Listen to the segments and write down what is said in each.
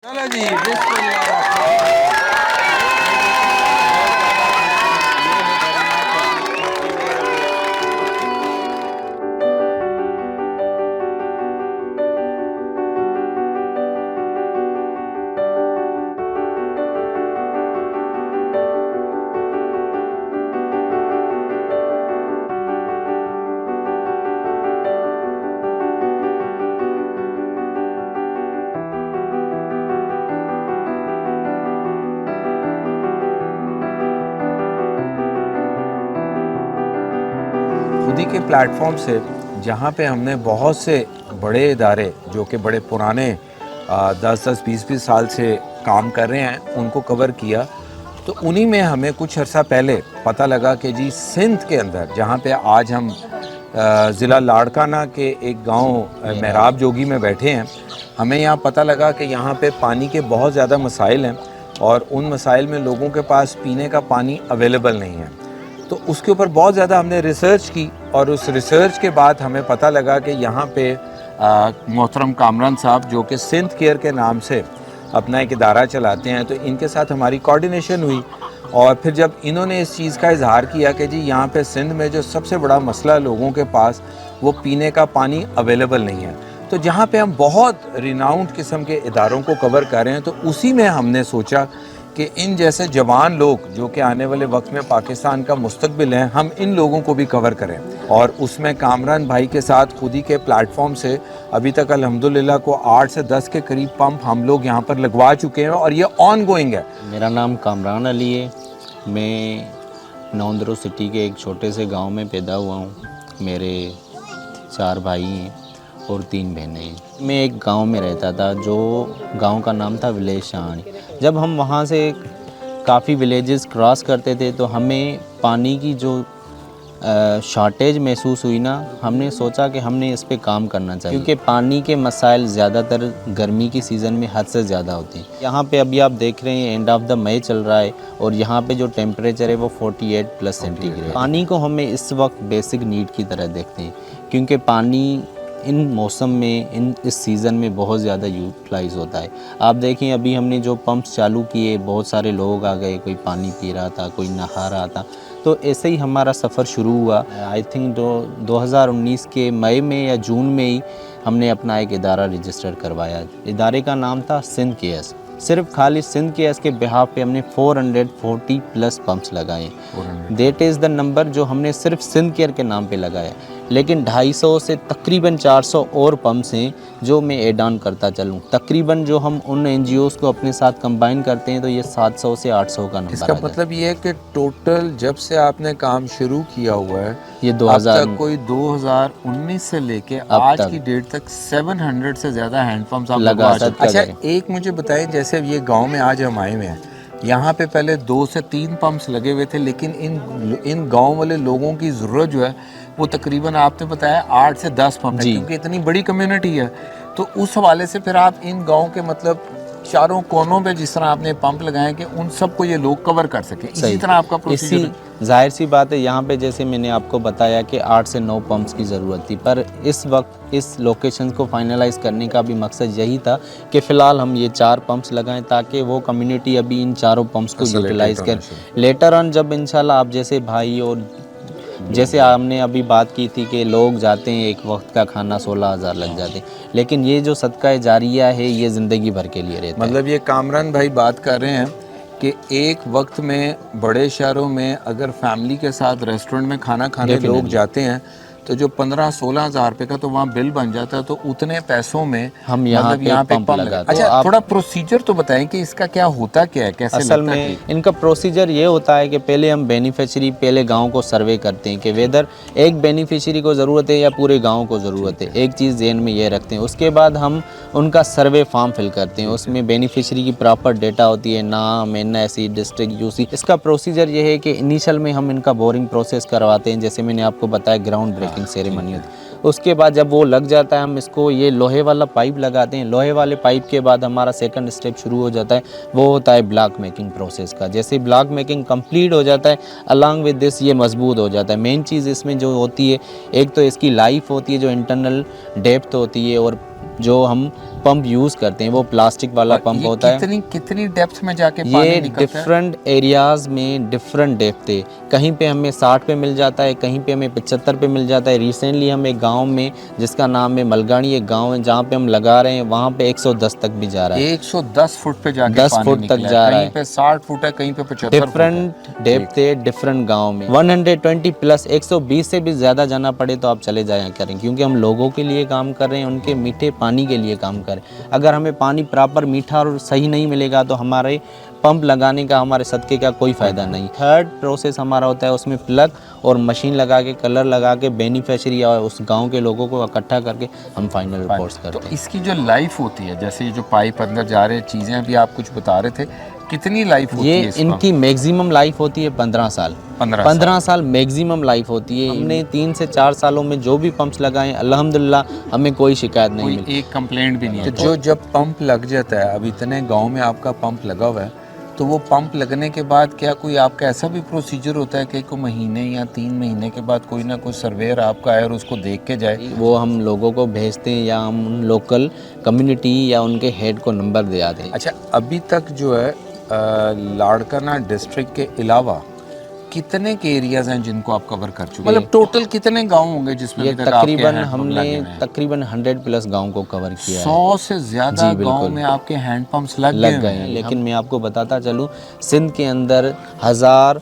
चलो जी बिस्मिल्लाह। खुदी के प्लेटफॉर्म से जहाँ पे हमने बहुत से बड़े इदारे जो कि बड़े पुराने 10-10 20-20 साल से काम कर रहे हैं उनको कवर किया। तो उन्हीं में हमें कुछ अर्सा पहले पता लगा कि जी सिंध के अंदर जहाँ पे आज हम ज़िला लाड़काना के एक गांव मेहराब जोगी में बैठे हैं, हमें यहाँ पता लगा कि यहाँ पे पानी के बहुत ज़्यादा मसाइल हैं और उन मसाइल में लोगों के पास पीने का पानी अवेलेबल नहीं है। तो उसके ऊपर बहुत ज़्यादा हमने रिसर्च की और उस रिसर्च के बाद हमें पता लगा कि यहाँ पे मोहतरम कामरान साहब जो कि सिंध केयर के नाम से अपना एक इदारा चलाते हैं, तो इनके साथ हमारी कोऑर्डिनेशन हुई और फिर जब इन्होंने इस चीज़ का इजहार किया कि जी यहाँ पे सिंध में जो सबसे बड़ा मसला लोगों के पास वो पीने का पानी अवेलेबल नहीं है, तो जहाँ पे हम बहुत रिनाउंड किस्म के इदारों को कवर कर रहे हैं, तो उसी में हमने सोचा कि इन जैसे जवान लोग जो कि आने वाले वक्त में पाकिस्तान का मुस्तकबिल हैं, हम इन लोगों को भी कवर करें। और उसमें कामरान भाई के साथ खुदी के प्लेटफॉर्म से अभी तक अल्हम्दुलिल्लाह को 8 से 10 के करीब पंप हम लोग यहाँ पर लगवा चुके हैं और ये ऑन गोइंग है। मेरा नाम कामरान अली है। मैं नौंदरो सिटी के एक छोटे से गांव में पैदा हुआ हूँ। मेरे 4 भाई हैं और 3 बहनें हैं। मैं एक गांव में रहता था जो गांव का नाम था विलेज शाहनी। जब हम वहाँ से काफ़ी विलेजेस क्रॉस करते थे तो हमें पानी की जो शॉर्टेज महसूस हुई ना, हमने सोचा कि हमने इस पे काम करना चाहिए, क्योंकि पानी के मसाइल ज़्यादातर गर्मी की सीज़न में हद से ज़्यादा होती हैं। यहाँ पे अभी आप देख रहे हैं एंड ऑफ द मई चल रहा है और यहाँ पे जो टेम्परेचर है वो 48+ सेंटीग्रेड। पानी को हमें इस वक्त बेसिक नीड की तरह देखते हैं, क्योंकि पानी इन मौसम में इस सीज़न में बहुत ज़्यादा यूटिलाइज़ होता है। आप देखें अभी हमने जो पंप्स चालू किए, बहुत सारे लोग आ गए, कोई पानी पी रहा था, कोई नहा रहा था। तो ऐसे ही हमारा सफ़र शुरू हुआ। आई थिंक 2019 के मई में या जून में ही हमने अपना एक इदारा रजिस्टर करवाया। इदारे का नाम था सिंध केयर्स। सिर्फ खाली सिंध केयर्स के बिहाफ पे हमने 440+ पंप्स लगाए। दैट इज़ द नंबर जो हमने सिर्फ सिंध केयर के नाम पे लगाया। लेकिन 250 से तकरीबन 400 और पंप्स हैं जो मैं ऐड ऑन करता चलूँ। तकरीबन जो हम उन NGOs को अपने साथ कंबाइन करते हैं तो ये 700 से 800 का नंबर। इसका मतलब ये है कि टोटल जब से आपने काम शुरू किया हुआ है ये अब तक कोई 2019 से लेके आज की डेट तक 700 से ज़्यादा हैंडपम्प्स आप लगा चुके हैं। अच्छा एक मुझे बताएं, जैसे ये गांव में आज हम आए हुए हैं, यहाँ पे पहले 2 से 3 पंप्स लगे हुए थे, लेकिन इन गांव वाले लोगों की ज़रूरत जो है वो तकरीबन आपने बताया 8 से 10 पंप है, क्योंकि इतनी बड़ी कम्युनिटी है। तो उस हवाले से फिर आप इन गांव के मतलब चारों कोनों पे जिस तरह आपने पंप लगाए कि उन सबको ये लोग कवर कर सके, इसी तरह आपका प्रोसीजर। जाहिर सी बात है, यहाँ पे जैसे मैंने आपको बताया कि 8 से 9 पंप्स की ज़रूरत थी, पर इस वक्त इस लोकेशन को फाइनलाइज़ करने का भी मकसद यही था कि फ़िलहाल हम ये 4 पंप्स लगाएं ताकि वो कम्युनिटी अभी इन चारों पंप्स को यूटिलाइज़ कर लेटर ऑन जब इंशाल्लाह आप जैसे भाई और जैसे हमने अभी बात की थी कि लोग जाते हैं एक वक्त का खाना 16,000 लग जाते हैं, लेकिन ये जो सदका जारिया है ये ज़िंदगी भर के लिए रहता है। मतलब ये कामरान भाई बात कर रहे हैं कि एक वक्त में बड़े शहरों में अगर फैमिली के साथ रेस्टोरेंट में खाना खाने लोग जाते हैं तो जो 15-16 हज़ार रुपये का तो वहाँ बिल बन जाता है, तो उतने पैसों में हम यहाँ पे पंप लगा। अच्छा थोड़ा प्रोसीजर तो बताएं कि इसका क्या होता क्या है, कैसे असल में इनका प्रोसीजर ये होता है कि पहले हम बेनिफिशरी पहले गांव को सर्वे करते हैं कि वेदर एक बेनिफिशरी को ज़रूरत है या पूरे गांव को ज़रूरत है, एक चीज़ ज़हन में ये रखते हैं। उसके बाद हम उनका सर्वे फॉर्म फिल करते हैं, उसमें बेनिफिशरी की प्रॉपर डेटा होती है, नाम, NIC, डिस्ट्रिक्ट, UC। इसका प्रोसीजर ये है कि इनिशियल में हम इनका बोरिंग प्रोसेस करवाते हैं, जैसे मैंने आपको बताया ग्राउंड ब्रेकिंग सेरेमनी होती। उसके बाद जब वो लग जाता है हम इसको ये लोहे वाला पाइप लगाते हैं। लोहे वाले पाइप के बाद हमारा सेकंड स्टेप शुरू हो जाता है, वो होता है ब्लॉक मेकिंग प्रोसेस का। जैसे ब्लॉक मेकिंग कंप्लीट हो जाता है, अलॉन्ग विद दिस ये मजबूत हो जाता है। मेन चीज़ इसमें जो होती है, एक तो इसकी लाइफ होती है जो इंटरनल डेप्थ होती है, और जो हम पंप यूज़ करते हैं वो प्लास्टिक वाला पंप होता है। कितनी डेप्थ में जाके ये पानी निकलता है? डिफरेंट एरियाज में डिफरेंट डेप्थ है। कहीं पे हमें 60 पे मिल जाता है, कहीं पे हमें 75 पे मिल जाता है। रिसेंटली हम एक गांव में जिसका नाम है मलगाड़ी, एक गांव है जहाँ पे हम लगा रहे हैं, वहाँ पे 110 तक भी जा रहा है। 110 फुट पे जाके 10 पानी फुट तक निकला जा है। रहा कहीं है। पे 60 फुट है, कहीं पे 75 फुट है। डिफरेंट डेप्थ है डिफरेंट गांव में। 120 प्लस 120 से भी ज़्यादा जाना पड़े तो आप चले जाया करें, क्योंकि हम लोगों के लिए काम कर रहे हैं, उनके मीठे पानी के लिए काम कर रहे हैं। अगर हमें पानी प्रॉपर मीठा और सही नहीं मिलेगा तो हमारे पंप लगाने का, हमारे सदके का कोई फ़ायदा नहीं। थर्ड प्रोसेस हमारा होता है उसमें प्लग और मशीन लगा के, कलर लगा के, बेनिफिशियरी और उस गांव के लोगों को इकट्ठा करके हम फाइनल रिपोर्ट्स करते तो हैं। इसकी जो लाइफ होती है, जैसे ये जो पाइप अंदर जा रहे हैं, चीज़ें अभी आप कुछ बता रहे थे, कितनी लाइफ होती ये है इसका? इनकी मैक्सिमम लाइफ होती है 15 साल। 15 साल मैक्सिमम लाइफ होती है। हमने 3 से 4 सालों में जो भी पंप्स लगाए अल्हम्दुलिल्लाह हमें कोई शिकायत नहीं मिली, कोई एक कंप्लेंट भी नहीं है। तो जो जब पंप लग जाता है, अब इतने गांव में आपका पंप लगा हुआ है, तो वो पंप लगने के बाद क्या कोई आपका ऐसा भी प्रोसीजर होता है कि कोई महीने या 3 महीने के बाद कोई ना कोई सर्वेयर आपका आए और उसको देख के जाए? वो हम लोगों को भेजते हैं या हम उन लोकल कम्युनिटी या उनके हेड को नंबर दे आते हैं। अच्छा, अभी तक जो है लाड़काना डिस्ट्रिक्ट के अलावा कितने के एरियाज हैं जिनको आप कवर कर चुके हैं? मतलब टोटल कितने गांव होंगे जिसमें ये अभी तक आपके तकरीबन हैंडपंप हमने लगे हुए हैं? तकरीबन 100 प्लस गांव को कवर किया है। 100 से ज्यादा जी, बिल्कुल। गांव में आपके हैंडपंप्स लग गए हैं। लेकिन मैं आपको बताता चलूँ, सिंध के अंदर 1000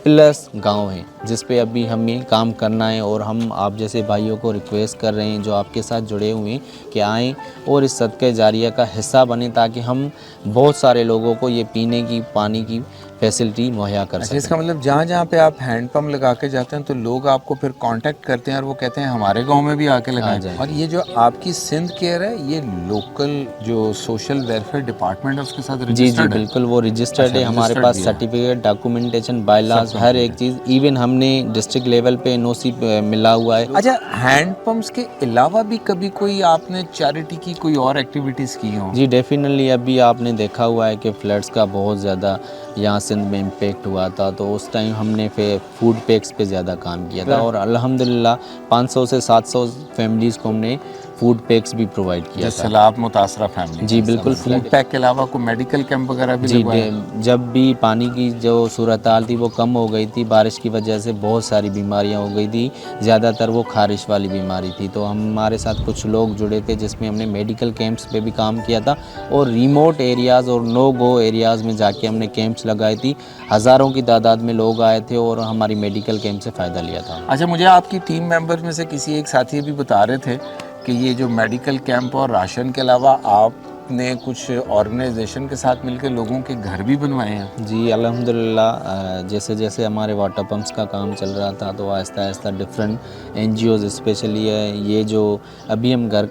प्लस गांव हैं जिस पे अभी हमें काम करना है, और हम आप जैसे भाइयों को रिक्वेस्ट कर रहे हैं जो आपके साथ जुड़े हुए हैं कि आएँ और इस सदक़े जारिया का हिस्सा बने, ताकि हम बहुत सारे लोगों को ये पीने की पानी की फैसिलिटी मुहैया कर अच्छा, सकें। इसका मतलब जहाँ जहाँ पे आप हैंडपंप लगा के जाते हैं तो लोग आपको फिर कांटेक्ट करते हैं और वो कहते हैं हमारे गांव में भी आके लगाएं। और ये जो आपकी सिंध केयर है, ये लोकल जो सोशल वेलफेयर डिपार्टमेंट है उसके साथ जी जी रजिस्टर्ड है? बिल्कुल, वो रजिस्टर्ड अच्छा, है। हमारे registered पास भी है। सर्टिफिकेट, डॉक्यूमेंटेशन, बायलाज, हर एक चीज़। इवन हमने डिस्ट्रिक्ट लेवल पे एनओसी मिला हुआ है। अच्छा, हैंडपंप्स के अलावा भी कभी कोई आपने चैरिटी की कोई और एक्टिविटीज़ की हो? जी डेफिनेटली, अभी आपने देखा हुआ है कि फ्लड्स का बहुत ज़्यादा यहाँ सिंध में इम्पेक्ट हुआ था, तो उस टाइम हमने फिर फूड पैक्स पे ज़्यादा काम किया था, और अल्हम्दुलिल्लाह 500 से 700 फैमिलीज़ को हमने फूड पैक्स भी प्रोवाइड किया जो था। सैलाब मुतासरा फैमिली? जी बिल्कुल। फूड पैक के अलावा कोई मेडिकल कैंप वगैरह भी जी लगवाया? जब भी पानी की जो सूरत हाल थी वो कम हो गई थी, बारिश की वजह से बहुत सारी बीमारियां हो गई थी, ज़्यादातर वो खारिश वाली बीमारी थी, तो हमारे साथ कुछ लोग जुड़े थे जिसमें हमने मेडिकल कैंप्स पे भी काम किया था, और रिमोट एरियाज़ और नो गो एरियाज़ में जाके हमने कैंप्स लगाई थी। हज़ारों की तादाद में लोग आए थे और हमारी मेडिकल कैंप से फ़ायदा लिया था। अच्छा, मुझे आपकी टीम मेंबर्स में से किसी एक साथी भी बता रहे थे कि ये जो मेडिकल कैंप और राशन के अलावा आपने कुछ ऑर्गेनाइजेशन के साथ मिलकर लोगों के घर भी बनवाए हैं? जी अल्हम्दुलिल्लाह, जैसे जैसे हमारे वाटर पंप्स का काम चल रहा था तो Aahista Aahista different NGOs, specially ये जो अभी हम घरों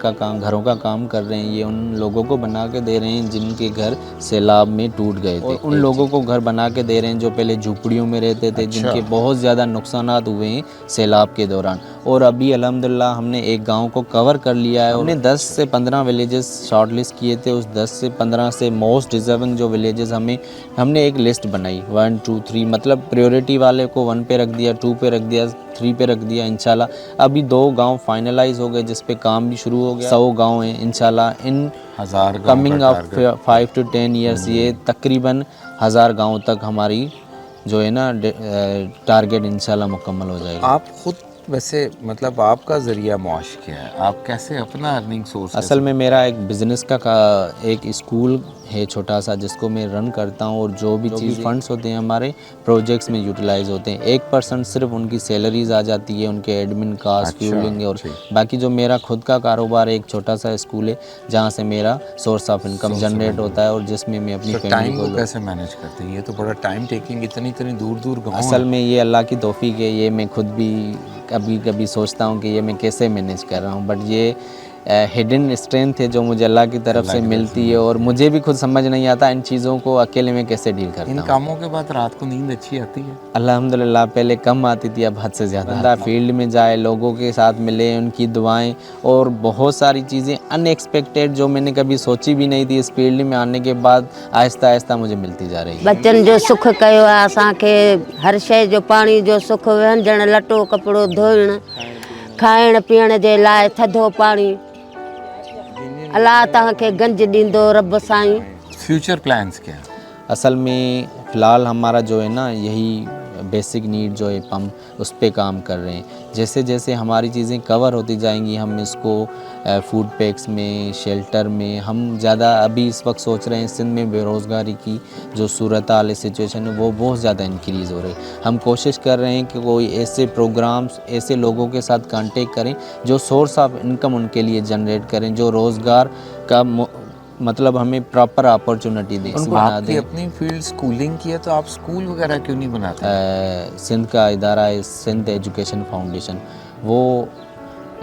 का काम कर रहे हैं, ये उन लोगों को बना के दे रहे हैं जिनके घर सैलाब में टूट गए थे, और उन लोगों को घर बना के दे रहे हैं जो पहले झुपड़ियों में रहते थे, जिनके बहुत ज़्यादा नुकसानात हुए हैं सैलाब के दौरान। और अभी अल्हम्दुलिल्लाह हमने एक गाँव को कवर कर लिया है। हमने 10 से 15 विलेजेस शॉर्टलिस्ट किए थे। उस 10 से 15 से मोस्ट डिजर्विंग जो विलेजेस हमने एक लिस्ट बनाई 1 2 3, मतलब प्रायोरिटी वाले को 1 पे रख दिया, 2 पे रख दिया, 3 पे रख दिया। इंशाल्लाह अभी 2 गांव फाइनलाइज हो गए जिस पे काम भी शुरू हो गया। 100 गांव हैं इंशाल्लाह इन 1000 कमिंग ऑफ 5 to 10 ईयर्स, ये तकरीबन 1000 गाँव तक हमारी जो है ना टारगेट इंशाल्लाह मुकम्मल हो जाएगा। आप खुद वैसे मतलब आपका ज़रिया मुआश क्या है? आप कैसे अपना अर्निंग सोर्स? असल में मेरा एक बिज़नेस का एक स्कूल है छोटा सा जिसको मैं रन करता हूँ, और जो भी चीज़ फंड्स होते हैं हमारे प्रोजेक्ट्स में यूटिलाइज होते हैं। 1% सिर्फ उनकी सैलरीज आ जाती है, उनके एडमिन कास्ट, फ्यूलिंग, और बाकी जो मेरा खुद का कारोबार है, एक छोटा सा स्कूल है जहाँ से मेरा सोर्स ऑफ इनकम जनरेट होता है, और जिसमें मैं अपनी फैमिली टाइम को को कैसे मैनेज करते हैं? ये तो बड़ा टाइम टेकिंग, इतनी इतनी दूर दूर गाँव। असल में ये अल्लाह की तौफीक है, ये मैं खुद भी कभी कभी सोचता हूँ कि ये मैं कैसे मैनेज कर रहा हूँ, बट ये हिडन स्ट्रेंथ है जो मुझे अल्लाह की तरफ से मिलती है, और मुझे भी खुद समझ नहीं आता इन चीज़ों को अकेले में कैसे डील करता हूँ। इन कामों के बाद रात को नींद अच्छी आती है? अल्हम्दुलिल्लाह, पहले कम आती थी, अब हद से ज़्यादा। बंदा फील्ड में जाए, लोगों के साथ मिले, उनकी दुआएं और बहुत सारी चीज़ें अनएक्सपेक्टेड जो मैंने कभी सोची भी नहीं थी, इस फील्ड में आने के बाद आहिस्ता आहिस्ता मुझे मिलती जा रही है। बच्चन जो सुख कयो आहे असांखे, हर शइ जो पाणी जो सुख, विहंजण, लटो कपिड़ो धोइण, खाइण पीअण जे लाइ थधो पाणी, अल्लाह तव्हांखे गंज ॾींदो रब साईं। फ्यूचर प्लान्स क्या हैं? असल में फ़िलहाल हमारा जो है ना यही बेसिक नीड जो है पंप उस पे काम कर रहे हैं। जैसे जैसे हमारी चीज़ें कवर होती जाएंगी हम इसको फूड पैक्स में, शेल्टर में, हम ज़्यादा अभी इस वक्त सोच रहे हैं सिंध में बेरोज़गारी की जो सूरत हाल सिचुएशन है वो बहुत ज़्यादा इंक्रीज़ हो रही है। हम कोशिश कर रहे हैं कि कोई ऐसे प्रोग्राम्स, ऐसे लोगों के साथ कांटेक्ट करें जो सोर्स ऑफ इनकम उनके लिए जनरेट करें, जो रोज़गार का मतलब हमें प्रॉपर अपॉर्चुनिटी दे उनको बना आपकी दें। अपनी फील्ड स्कूलिंग की है तो आप स्कूल वगैरह क्यों नहीं बनाते? सिंध का इदारा है सिंध एजुकेशन फाउंडेशन, वो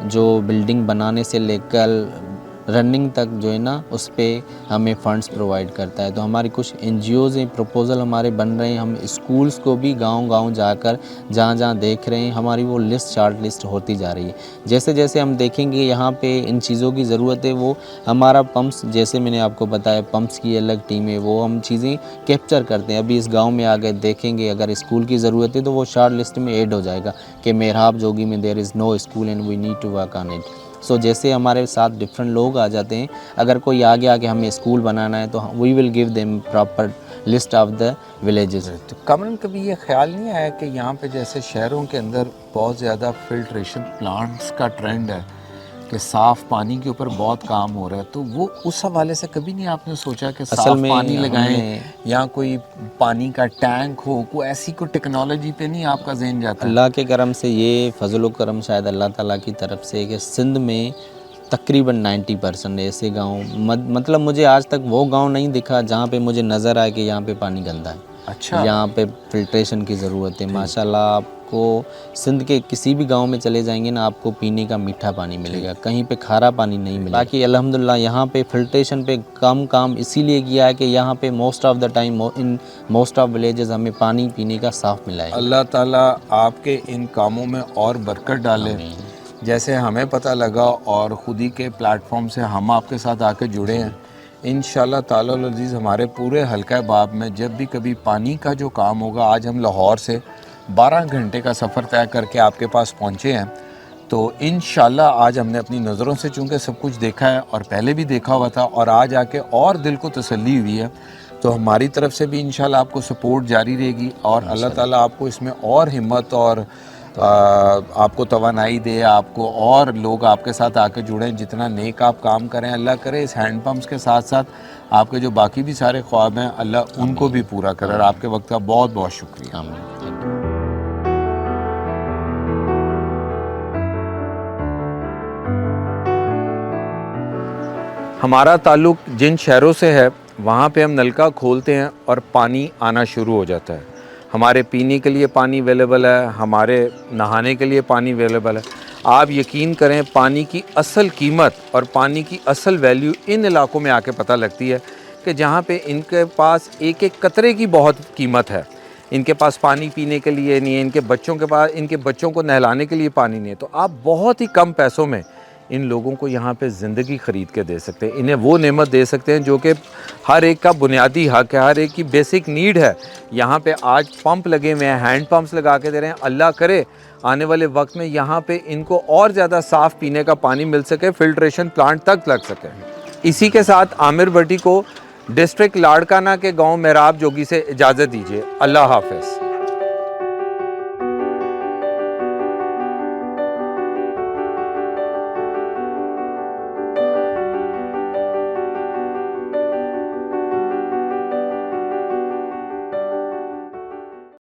जो बिल्डिंग बनाने से लेकर रनिंग तक जो है ना उस पे हमें फंड्स प्रोवाइड करता है। तो हमारी कुछ एनजीओज़ हैं, प्रपोज़ल हमारे बन रहे हैं, हम स्कूल्स को भी गांव-गांव जाकर जहाँ जहाँ देख रहे हैं हमारी वो लिस्ट शार्ट लिस्ट होती जा रही है। जैसे जैसे हम देखेंगे यहाँ पे इन चीज़ों की ज़रूरत है, वो हमारा पंप्स, जैसे मैंने आपको बताया पंप्स की अलग टीम है, वो हम चीज़ें कैप्चर करते हैं। अभी इस गाँव में आकर देखेंगे अगर स्कूल की ज़रूरत है तो वो शार्ट लिस्ट में ऐड हो जाएगा कि मेरहाब जोगी में there is no school and we need to work on it. So जैसे हमारे साथ डिफरेंट लोग आ जाते हैं, अगर कोई आगे आके हमें स्कूल बनाना है तो we will give them proper list of the villages. तो कमरन कभी ये ख्याल नहीं आया कि यहाँ पे जैसे शहरों के अंदर बहुत ज़्यादा फिल्ट्रेशन प्लांट्स का ट्रेंड है कि साफ़ पानी के ऊपर बहुत काम हो रहा है, तो वो उस हवाले से कभी नहीं आपने सोचा कि साफ़ में पानी लगाएं हमने- या कोई पानी का टैंक हो, कोई ऐसी कोई टेक्नोलॉजी पे नहीं आपका जहन जाता? अल्लाह के करम से ये फजल करम शायद अल्लाह ताला की तरफ से कि सिंध में तकरीबन 90% ऐसे गांव मतलब मुझे आज तक वो गांव नहीं दिखा जहां पे मुझे नज़र आए कि यहाँ पे पानी गंदा है। अच्छा, यहाँ पे फिल्ट्रेशन की ज़रूरत है। माशाल्लाह आपको सिंध के किसी भी गांव में चले जाएंगे ना आपको पीने का मीठा पानी मिलेगा, कहीं पे खारा पानी नहीं मिलेगा। बाकी अल्हम्दुलिल्लाह यहाँ पे फिल्ट्रेशन पे कम काम इसीलिए किया है कि यहाँ पे most of the time in most of villages हमें पानी पीने का साफ़ मिला है। अल्लाह ताला आपके इन कामों में और बरकत डाले। जैसे हमें पता लगा और ख़ुद ही के प्लेटफॉर्म से हम आपके साथ आके जुड़े हैं, इंशाल्लाह ताला अज़ीज़ हमारे पूरे हल्का बाब में जब भी कभी पानी का जो काम होगा, आज हम लाहौर से 12 घंटे का सफ़र तय करके आपके पास पहुँचे हैं, तो इंशाल्लाह आज हमने अपनी नज़रों से चूँकि सब कुछ देखा है और पहले भी देखा हुआ था और आज आके और दिल को तसल्ली हुई है, तो हमारी तरफ से भी इंशाल्लाह आपको सपोर्ट जारी रहेगी और अल्लाह ताला आपको इसमें और हिम्मत और आपको तवानाई दे, आपको और लोग आपके साथ आके जुड़ें, जितना नेक आप काम करें अल्लाह करे इस हैंड पम्प्स के साथ साथ आपके जो बाकी भी सारे ख्वाब हैं अल्लाह उनको भी पूरा करे। और आपके वक्त का बहुत बहुत शुक्रिया। हमारा ताल्लुक़ जिन शहरों से है वहाँ पे हम नलका खोलते हैं और पानी आना शुरू हो जाता है। हमारे पीने के लिए पानी अवेलेबल है, हमारे नहाने के लिए पानी अवेलेबल है। आप यकीन करें पानी की असल कीमत और पानी की असल वैल्यू इन इलाकों में आके पता लगती है कि जहाँ पे इनके पास एक एक कतरे की बहुत कीमत है। इनके पास पानी पीने के लिए नहीं है, इनके बच्चों के पास इनके बच्चों को नहलाने के लिए पानी नहीं है, तो आप बहुत ही कम पैसों में इन लोगों को यहाँ पे ज़िंदगी ख़रीद के दे सकते हैं, इन्हें वो नेमत दे सकते हैं जो कि हर एक का बुनियादी हक़ है, हर एक की बेसिक नीड है। यहाँ पे आज पंप लगे हुए हैं, हैंड पंप्स लगा के दे रहे हैं। अल्लाह करे आने वाले वक्त में यहाँ पे इनको और ज़्यादा साफ़ पीने का पानी मिल सके, फ़िल्ट्रेशन प्लांट तक लग सके। इसी के साथ आमिर भट्टी को डिस्ट्रिक्ट लाड़काना के गाँव मेहराब जोगी से इजाज़त दीजिए। अल्लाह हाफ़िज़।